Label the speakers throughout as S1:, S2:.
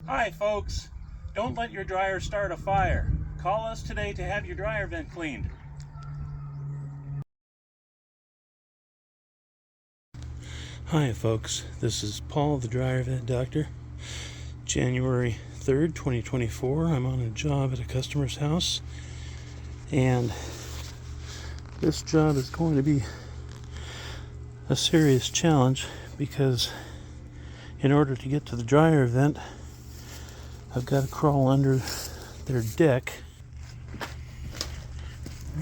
S1: Hi folks, don't let your dryer start a fire. Call us today to have your dryer vent cleaned. Hi folks, this is Paul, the dryer vent doctor. January 3rd, 2024. I'm on a job at a customer's house, and this job is going to be a serious challenge because in order to get to the dryer vent, I've got to crawl under their deck.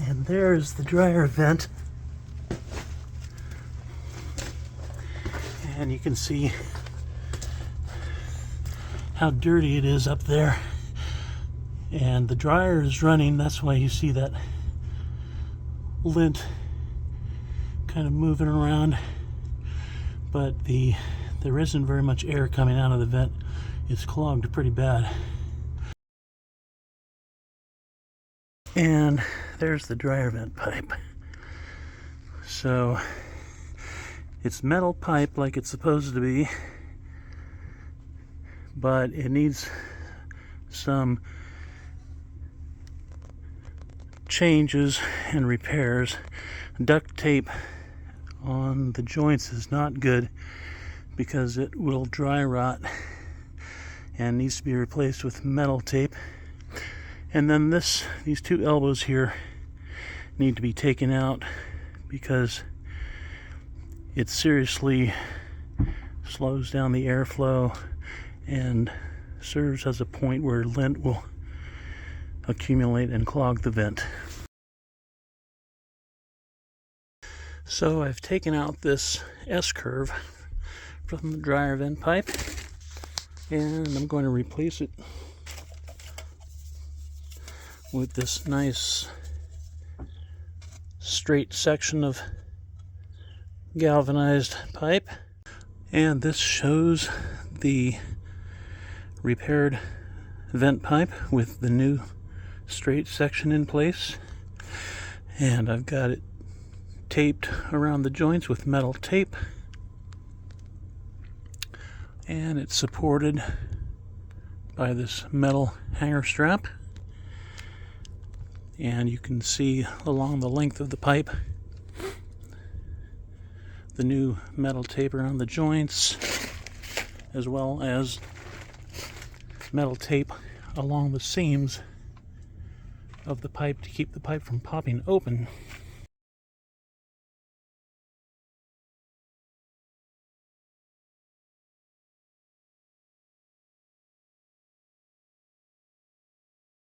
S1: And there's the dryer vent. And you can see how dirty it is up there. And the dryer is running, that's why you see that lint kind of moving around. But there isn't very much air coming out of the vent. It's clogged pretty bad. And there's the dryer vent pipe. So it's metal pipe like it's supposed to be, but it needs some changes and repairs. Duct tape on the joints is not good because it will dry rot and needs to be replaced with metal tape. And then these two elbows here need to be taken out because it seriously slows down the airflow and serves as a point where lint will accumulate and clog the vent. So I've taken out this S-curve from the dryer vent pipe, and I'm going to replace it with this nice straight section of galvanized pipe. And this shows the repaired vent pipe with the new straight section in place. And I've got it taped around the joints with metal tape, and it's supported by this metal hanger strap. And you can see along the length of the pipe the new metal tape around the joints, as well as metal tape along the seams of the pipe to keep the pipe from popping open.